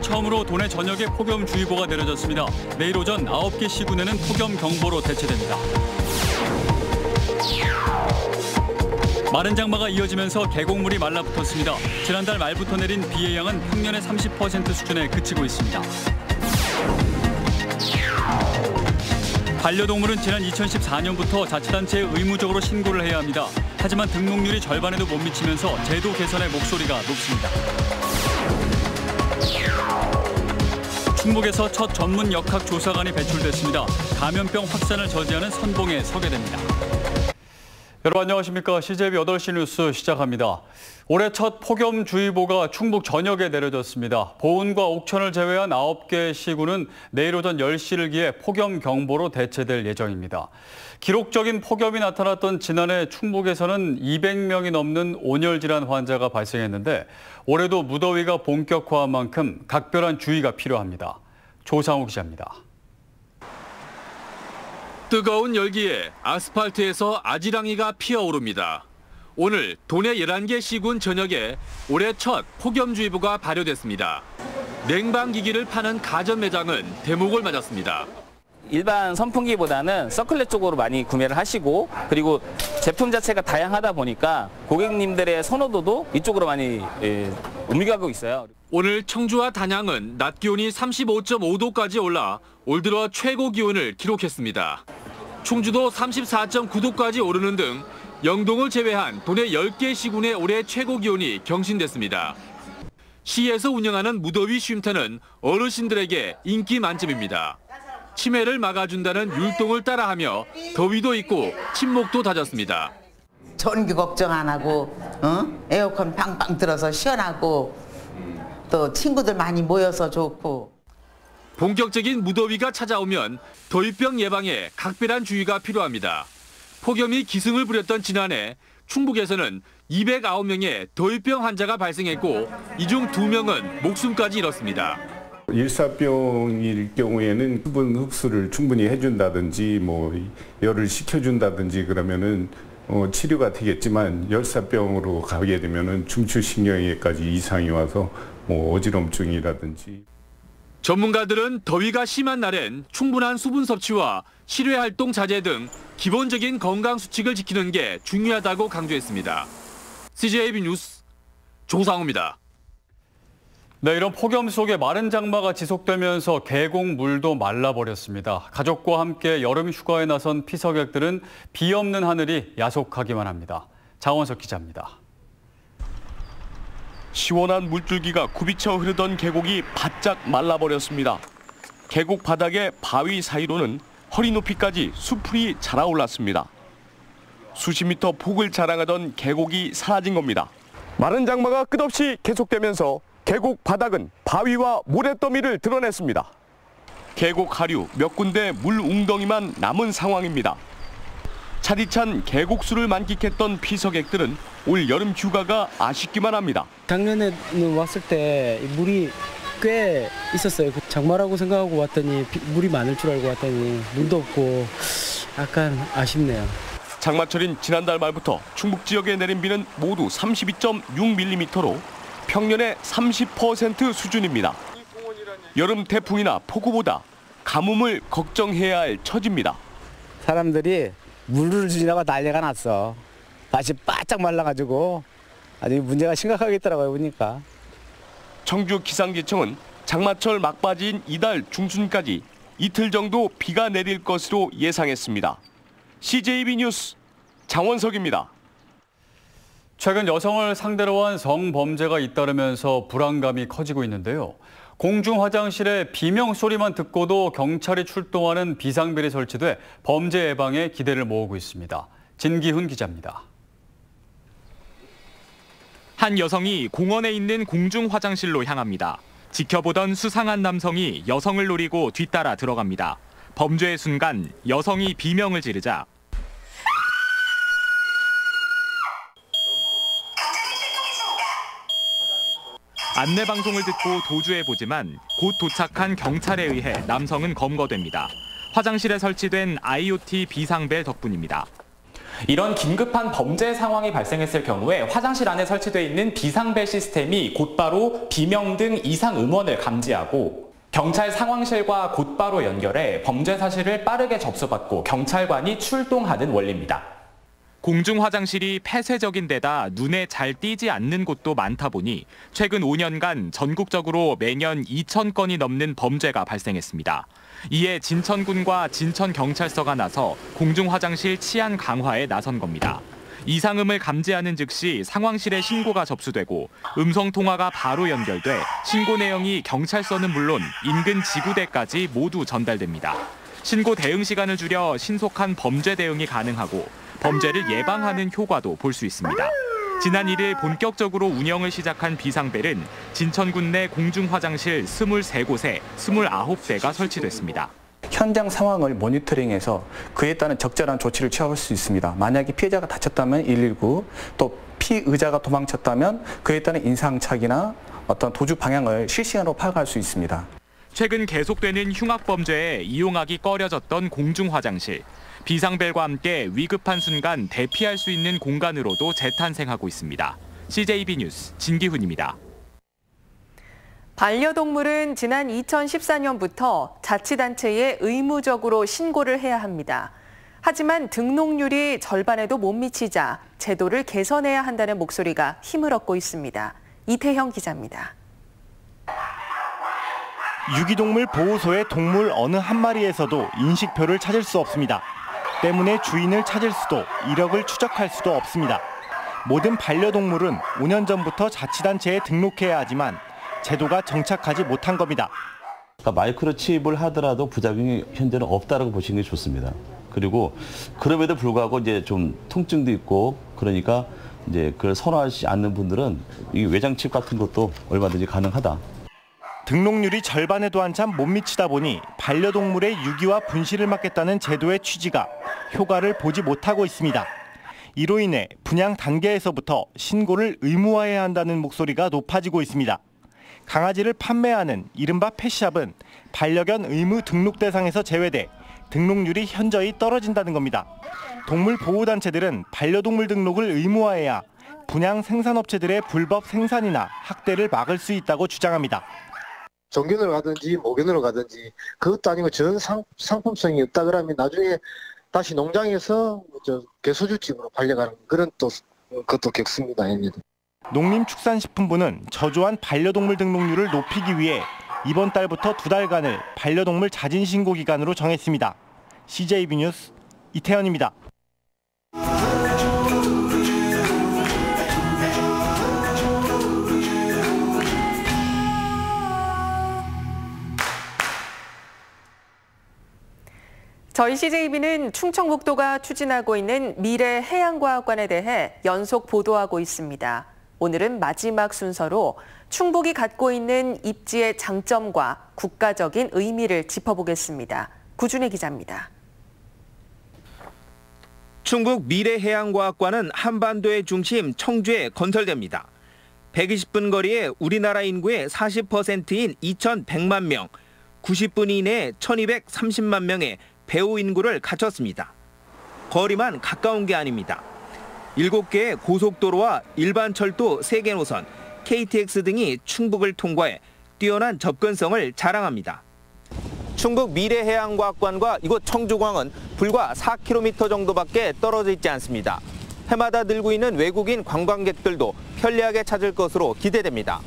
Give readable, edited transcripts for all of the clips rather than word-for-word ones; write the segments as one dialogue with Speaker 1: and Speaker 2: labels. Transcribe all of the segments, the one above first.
Speaker 1: 처음으로 도내 전역에 폭염주의보가 내려졌습니다. 내일 오전 9개 시군에는 폭염경보로 대체됩니다. 마른 장마가 이어지면서 계곡물이 말라붙었습니다. 지난달 말부터 내린 비의 양은 평년의 30% 수준에 그치고 있습니다. 반려동물은 지난 2014년부터 자치단체에 의무적으로 신고를 해야 합니다. 하지만 등록률이 절반에도 못 미치면서 제도 개선의 목소리가 높습니다. 충북에서 첫 전문 역학조사관이 배출됐습니다. 감염병 확산을 저지하는 선봉에 서게 됩니다. 여러분 안녕하십니까. CJB 8시 뉴스 시작합니다. 올해 첫 폭염주의보가 충북 전역에 내려졌습니다. 보은과 옥천을 제외한 9개 시군은 내일 오전 10시를 기해 폭염경보로 대체될 예정입니다. 기록적인 폭염이 나타났던 지난해 충북에서는 200명이 넘는 온열 질환 환자가 발생했는데 올해도 무더위가 본격화한 만큼 각별한 주의가 필요합니다. 조상욱 기자입니다.
Speaker 2: 뜨거운 열기에 아스팔트에서 아지랑이가 피어오릅니다. 오늘 도내 11개 시군 전역에 올해 첫 폭염주의보가 발효됐습니다. 냉방기기를 파는 가전 매장은 대목을 맞았습니다.
Speaker 3: 일반 선풍기보다는 서클렛 쪽으로 많이 구매를 하시고 그리고 제품 자체가 다양하다 보니까 고객님들의 선호도도 이쪽으로 많이 옮겨가고 있어요.
Speaker 2: 오늘 청주와 단양은 낮 기온이 35.5도까지 올라 올 들어 최고 기온을 기록했습니다. 충주도 34.9도까지 오르는 등 영동을 제외한 도내 10개 시군의 올해 최고 기온이 경신됐습니다. 시에서 운영하는 무더위 쉼터는 어르신들에게 인기 만점입니다. 치매를 막아준다는 율동을 따라하며 더위도 잊고 친목도 다졌습니다.
Speaker 4: 전기 걱정 안 하고 에어컨 팡팡 틀어서 시원하고 또 친구들 많이 모여서 좋고.
Speaker 2: 본격적인 무더위가 찾아오면 더위병 예방에 각별한 주의가 필요합니다. 폭염이 기승을 부렸던 지난해 충북에서는 209명의 더위병 환자가 발생했고 이 중 2명은 목숨까지 잃었습니다.
Speaker 5: 일사병일 경우에는 수분 흡수를 충분히 해준다든지 열을 식혀준다든지 그러면은 치료가 되겠지만 열사병으로 가게 되면은 중추신경에까지 이상이 와서 어지럼증이라든지.
Speaker 2: 전문가들은 더위가 심한 날엔 충분한 수분 섭취와 실외 활동 자제 등 기본적인 건강 수칙을 지키는 게 중요하다고 강조했습니다. CJB 뉴스 조상우입니다.
Speaker 1: 네, 이런 폭염 속에 마른 장마가 지속되면서 계곡물도 말라버렸습니다. 가족과 함께 여름 휴가에 나선 피서객들은 비 없는 하늘이 야속하기만 합니다. 장원석 기자입니다.
Speaker 6: 시원한 물줄기가 굽이쳐 흐르던 계곡이 바짝 말라버렸습니다. 계곡 바닥의 바위 사이로는 허리 높이까지 수풀이 자라올랐습니다. 수십 미터 폭을 자랑하던 계곡이 사라진 겁니다. 마른 장마가 끝없이 계속되면서 계곡 바닥은 바위와 모래더미를 드러냈습니다. 계곡 하류 몇 군데 물 웅덩이만 남은 상황입니다. 차디찬 계곡수를 만끽했던 피서객들은 올 여름 휴가가 아쉽기만 합니다.
Speaker 7: 작년에는 왔을 때 물이 꽤 있었어요. 장마라고 생각하고 왔더니 물이 많을 줄 알고 왔더니 물도 없고 약간 아쉽네요.
Speaker 6: 장마철인 지난달 말부터 충북 지역에 내린 비는 모두 32.6mm로 평년의 30% 수준입니다. 여름 태풍이나 폭우보다 가뭄을 걱정해야 할 처지입니다.
Speaker 7: 사람들이 물을 주냐고 난리가 났어. 밭이 바짝 말라가지고 아주 문제가 심각하겠더라고요, 보니까.
Speaker 6: 청주 기상지청은 장마철 막바지인 이달 중순까지 이틀 정도 비가 내릴 것으로 예상했습니다. CJB 뉴스 장원석입니다.
Speaker 1: 최근 여성을 상대로 한 성범죄가 잇따르면서 불안감이 커지고 있는데요. 공중 화장실에 비명 소리만 듣고도 경찰이 출동하는 비상벨이 설치돼 범죄 예방에 기대를 모으고 있습니다. 진기훈 기자입니다.
Speaker 8: 한 여성이 공원에 있는 공중 화장실로 향합니다. 지켜보던 수상한 남성이 여성을 노리고 뒤따라 들어갑니다. 범죄의 순간 여성이 비명을 지르자 안내방송을 듣고 도주해보지만 곧 도착한 경찰에 의해 남성은 검거됩니다. 화장실에 설치된 IoT 비상벨 덕분입니다.
Speaker 9: 이런 긴급한 범죄 상황이 발생했을 경우에 화장실 안에 설치되어 있는 비상벨 시스템이 곧바로 비명 등 이상 음원을 감지하고 경찰 상황실과 곧바로 연결해 범죄 사실을 빠르게 접수받고 경찰관이 출동하는 원리입니다.
Speaker 8: 공중 화장실이 폐쇄적인 데다 눈에 잘 띄지 않는 곳도 많다 보니 최근 5년간 전국적으로 매년 2,000건이 넘는 범죄가 발생했습니다. 이에 진천군과 진천경찰서가 나서 공중 화장실 치안 강화에 나선 겁니다. 이상음을 감지하는 즉시 상황실에 신고가 접수되고 음성 통화가 바로 연결돼 신고 내용이 경찰서는 물론 인근 지구대까지 모두 전달됩니다. 신고 대응 시간을 줄여 신속한 범죄 대응이 가능하고 범죄를 예방하는 효과도 볼 수 있습니다. 지난 1일 본격적으로 운영을 시작한 비상벨은 진천군 내 공중 화장실 23곳에 29대가 설치됐습니다.
Speaker 10: 현장 상황을 모니터링해서 그에 따른 적절한 조치를 취할 수 있습니다. 만약에 피해자가 다쳤다면 119, 또 피의자가 도망쳤다면 그에 따른 인상착의나 어떤 도주 방향을 실시간으로 파악할 수 있습니다.
Speaker 8: 최근 계속되는 흉악 범죄에 이용하기 꺼려졌던 공중 화장실. 비상벨과 함께 위급한 순간 대피할 수 있는 공간으로도 재탄생하고 있습니다. CJB 뉴스 진기훈입니다.
Speaker 11: 반려동물은 지난 2014년부터 자치단체에 의무적으로 신고를 해야 합니다. 하지만 등록률이 절반에도 못 미치자 제도를 개선해야 한다는 목소리가 힘을 얻고 있습니다. 이태형 기자입니다.
Speaker 12: 유기동물 보호소의 동물 어느 한 마리에서도 인식표를 찾을 수 없습니다. 때문에 주인을 찾을 수도 이력을 추적할 수도 없습니다. 모든 반려동물은 5년 전부터 자치단체에 등록해야 하지만 제도가 정착하지 못한 겁니다.
Speaker 13: 그러니까 마이크로칩을 하더라도 부작용이 현재는 없다라고 보시는 게 좋습니다. 그리고 그럼에도 불구하고 이제 좀 통증도 있고 그러니까 이제 그걸 선호하지 않는 분들은 이 외장칩 같은 것도 얼마든지 가능하다.
Speaker 12: 등록률이 절반에도 한참 못 미치다 보니 반려동물의 유기와 분실을 막겠다는 제도의 취지가 효과를 보지 못하고 있습니다. 이로 인해 분양 단계에서부터 신고를 의무화해야 한다는 목소리가 높아지고 있습니다. 강아지를 판매하는 이른바 펫샵은 반려견 의무 등록 대상에서 제외돼 등록률이 현저히 떨어진다는 겁니다. 동물 보호단체들은 반려동물 등록을 의무화해야 분양 생산업체들의 불법 생산이나 학대를 막을 수 있다고 주장합니다.
Speaker 14: 종견으로 가든지 모견으로 가든지 그것도 아니고 전 상품성이 없다 그러면 나중에 다시 농장에서 개소주집으로 팔려가는 그런 또 그것도 겪습니다.
Speaker 12: 농림축산식품부는 저조한 반려동물 등록률을 높이기 위해 이번 달부터 2달간을 반려동물 자진신고 기간으로 정했습니다. CJB 뉴스 이태현입니다.
Speaker 11: 저희 CJB는 충청북도가 추진하고 있는 미래 해양과학관에 대해 연속 보도하고 있습니다. 오늘은 마지막 순서로 충북이 갖고 있는 입지의 장점과 국가적인 의미를 짚어보겠습니다. 구준혜 기자입니다.
Speaker 15: 충북 미래해양과학관은 한반도의 중심 청주에 건설됩니다. 120분 거리에 우리나라 인구의 40%인 2,100만 명, 90분 이내에 1,230만 명의 배후 인구를 갖췄습니다. 거리만 가까운 게 아닙니다. 7개의 고속도로와 일반 철도 3개 노선, KTX 등이 충북을 통과해 뛰어난 접근성을 자랑합니다. 충북 미래해양과학관과 이곳 청주광은 불과 4km 정도밖에 떨어져 있지 않습니다. 해마다 늘고 있는 외국인 관광객들도 편리하게 찾을 것으로 기대됩니다.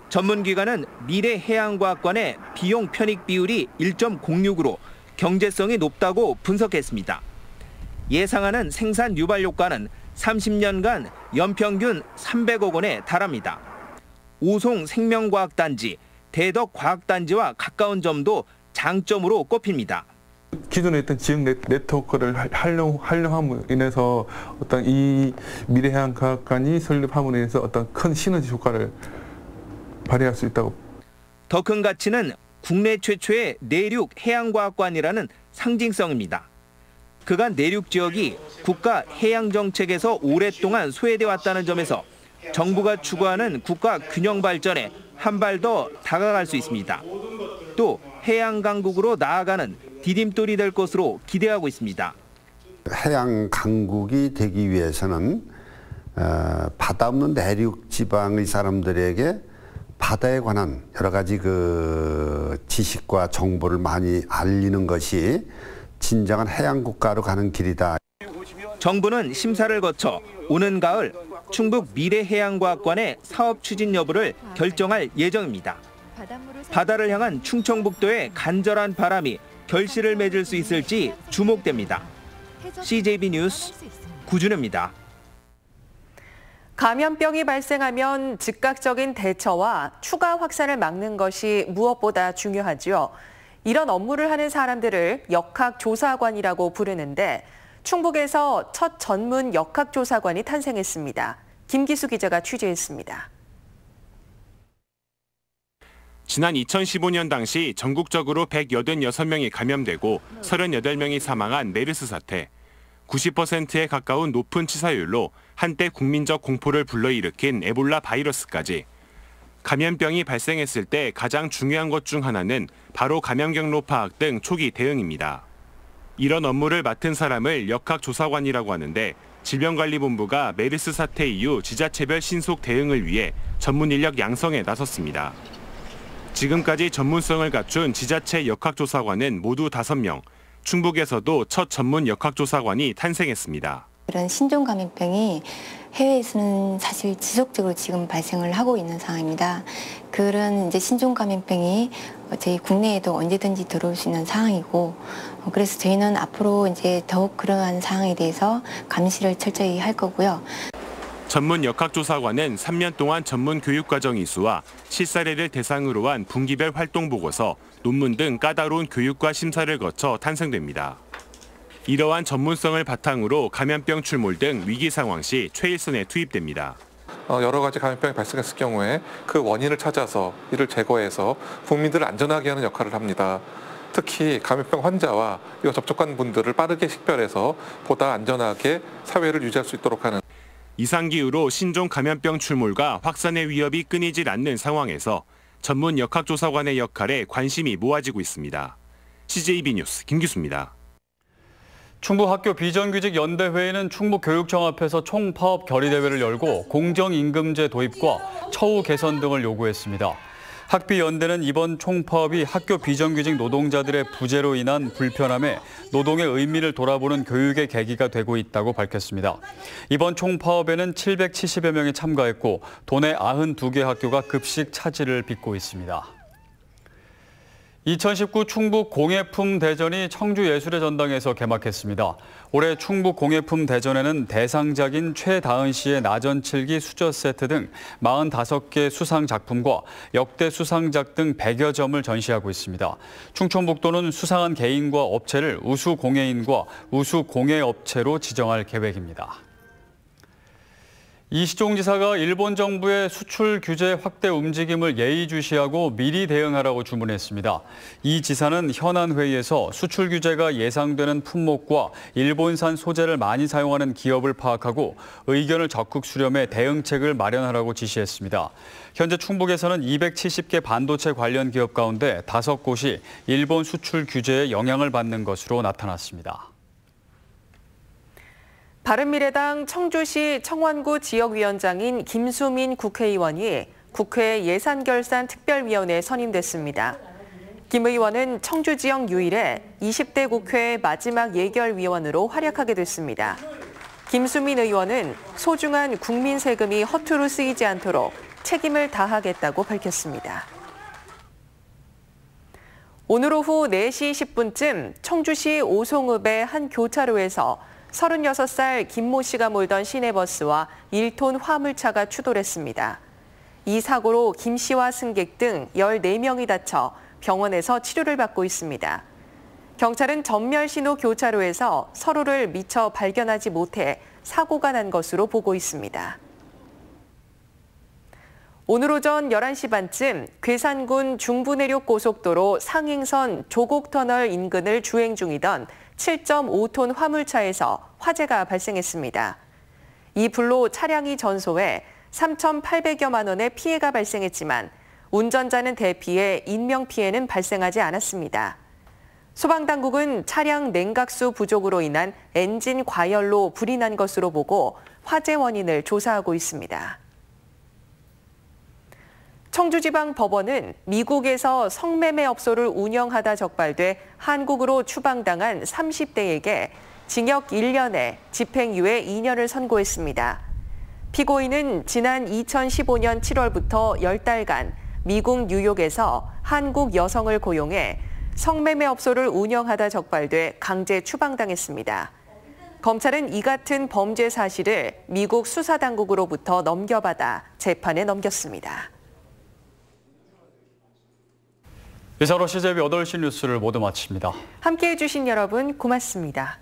Speaker 15: 전문기관은 미래해양과학관의 비용 편익 비율이 1.06으로 경제성이 높다고 분석했습니다. 예상하는 생산 유발 효과는 30년간 연평균 300억 원에 달합니다. 오송 생명과학단지, 대덕과학단지와 가까운 점도 장점으로 꼽힙니다.
Speaker 16: 기존에 있던 지역 네트워크를 활용함으로 인해서 어떤 이 미래해양과학관이 설립함으로 인해서 어떤 큰 시너지 효과를 발휘할 수 있다고.
Speaker 15: 더 큰 가치는 국내 최초의 내륙 해양과학관이라는 상징성입니다. 그간 내륙 지역이 국가 해양정책에서 오랫동안 소외돼 왔다는 점에서 정부가 추구하는 국가 균형 발전에 한 발 더 다가갈 수 있습니다. 또 해양 강국으로 나아가는 디딤돌이 될 것으로 기대하고 있습니다.
Speaker 17: 해양 강국이 되기 위해서는 바다 없는 내륙 지방의 사람들에게 바다에 관한 여러 가지 그 지식과 정보를 많이 알리는 것이 진정한 해양 국가로 가는 길이다.
Speaker 15: 정부는 심사를 거쳐 오는 가을 충북 미래해양과학관의 사업 추진 여부를 결정할 예정입니다. 바다를 향한 충청북도의 간절한 바람이 결실을 맺을 수 있을지 주목됩니다. CJB 뉴스 구준우입니다.
Speaker 11: 감염병이 발생하면 즉각적인 대처와 추가 확산을 막는 것이 무엇보다 중요하죠. 이런 업무를 하는 사람들을 역학조사관이라고 부르는데 충북에서 첫 전문 역학조사관이 탄생했습니다. 김기수 기자가 취재했습니다.
Speaker 8: 지난 2015년 당시 전국적으로 186명이 감염되고 38명이 사망한 메르스 사태. 90%에 가까운 높은 치사율로 한때 국민적 공포를 불러일으킨 에볼라 바이러스까지. 감염병이 발생했을 때 가장 중요한 것 중 하나는 바로 감염 경로 파악 등 초기 대응입니다. 이런 업무를 맡은 사람을 역학조사관이라고 하는데 질병관리본부가 메르스 사태 이후 지자체별 신속 대응을 위해 전문 인력 양성에 나섰습니다. 지금까지 전문성을 갖춘 지자체 역학조사관은 모두 5명, 충북에서도 첫 전문 역학조사관이 탄생했습니다.
Speaker 18: 이런 신종 감염병이 해외에서는 사실 지속적으로 지금 발생을 하고 있는 상황입니다. 그런 이제 신종 감염병이 저희 국내에도 언제든지 들어올 수 있는 상황이고, 그래서 저희는 앞으로 이제 더욱 그러한 상황에 대해서 감시를 철저히 할 거고요.
Speaker 8: 전문 역학조사관은 3년 동안 전문 교육과정 이수와 실사례를 대상으로 한 분기별 활동 보고서, 논문 등 까다로운 교육과 심사를 거쳐 탄생됩니다. 이러한 전문성을 바탕으로 감염병 출몰 등 위기 상황 시 최일선에 투입됩니다.
Speaker 19: 여러 가지 감염병이 발생했을 경우에 그 원인을 찾아서 이를 제거해서 국민들을 안전하게 하는 역할을 합니다. 특히 감염병 환자와 이와 접촉한 분들을 빠르게 식별해서 보다 안전하게 사회를 유지할 수 있도록 하는.
Speaker 8: 이상기후로 신종 감염병 출몰과 확산의 위협이 끊이질 않는 상황에서 전문 역학조사관의 역할에 관심이 모아지고 있습니다. CJB 뉴스 김기수입니다.
Speaker 1: 충북학교 비정규직 연대회의는 충북교육청 앞에서 총파업 결의대회를 열고 공정임금제 도입과 처우 개선 등을 요구했습니다. 학비연대는 이번 총파업이 학교 비정규직 노동자들의 부재로 인한 불편함에 노동의 의미를 돌아보는 교육의 계기가 되고 있다고 밝혔습니다. 이번 총파업에는 770여 명이 참가했고 도내 92개 학교가 급식 차질을 빚고 있습니다. 2019 충북 공예품 대전이 청주예술의 전당에서 개막했습니다. 올해 충북 공예품 대전에는 대상작인 최다은 씨의 나전칠기 수저 세트 등 45개 수상 작품과 역대 수상작 등 100여 점을 전시하고 있습니다. 충청북도는 수상한 개인과 업체를 우수 공예인과 우수 공예업체로 지정할 계획입니다. 이시종 지사가 일본 정부의 수출 규제 확대 움직임을 예의주시하고 미리 대응하라고 주문했습니다. 이 지사는 현안 회의에서 수출 규제가 예상되는 품목과 일본산 소재를 많이 사용하는 기업을 파악하고 의견을 적극 수렴해 대응책을 마련하라고 지시했습니다. 현재 충북에서는 270개 반도체 관련 기업 가운데 5곳이 일본 수출 규제에 영향을 받는 것으로 나타났습니다.
Speaker 11: 바른미래당 청주시 청원구 지역위원장인 김수민 국회의원이 국회 예산결산특별위원회에 선임됐습니다. 김 의원은 청주 지역 유일의 20대 국회 마지막 예결위원으로 활약하게 됐습니다. 김수민 의원은 소중한 국민 세금이 허투루 쓰이지 않도록 책임을 다하겠다고 밝혔습니다. 오늘 오후 4시 10분쯤 청주시 오송읍의 한 교차로에서 36살 김모 씨가 몰던 시내버스와 1톤 화물차가 추돌했습니다. 이 사고로 김 씨와 승객 등 14명이 다쳐 병원에서 치료를 받고 있습니다. 경찰은 전멸신호 교차로에서 서로를 미처 발견하지 못해 사고가 난 것으로 보고 있습니다. 오늘 오전 11시 반쯤 괴산군 중부내륙고속도로 상행선 조곡터널 인근을 주행 중이던 7.5톤 화물차에서 화재가 발생했습니다. 이 불로 차량이 전소해 3,800여만 원의 피해가 발생했지만 운전자는 대피해 인명피해는 발생하지 않았습니다. 소방당국은 차량 냉각수 부족으로 인한 엔진 과열로 불이 난 것으로 보고 화재 원인을 조사하고 있습니다. 청주지방법원은 미국에서 성매매 업소를 운영하다 적발돼 한국으로 추방당한 30대에게 징역 1년에 집행유예 2년을 선고했습니다. 피고인은 지난 2015년 7월부터 10달간 미국 뉴욕에서 한국 여성을 고용해 성매매 업소를 운영하다 적발돼 강제 추방당했습니다. 검찰은 이 같은 범죄 사실을 미국 수사당국으로부터 넘겨받아 재판에 넘겼습니다.
Speaker 1: 이상으로 CJB 8시 뉴스를 모두 마칩니다.
Speaker 11: 함께해 주신 여러분 고맙습니다.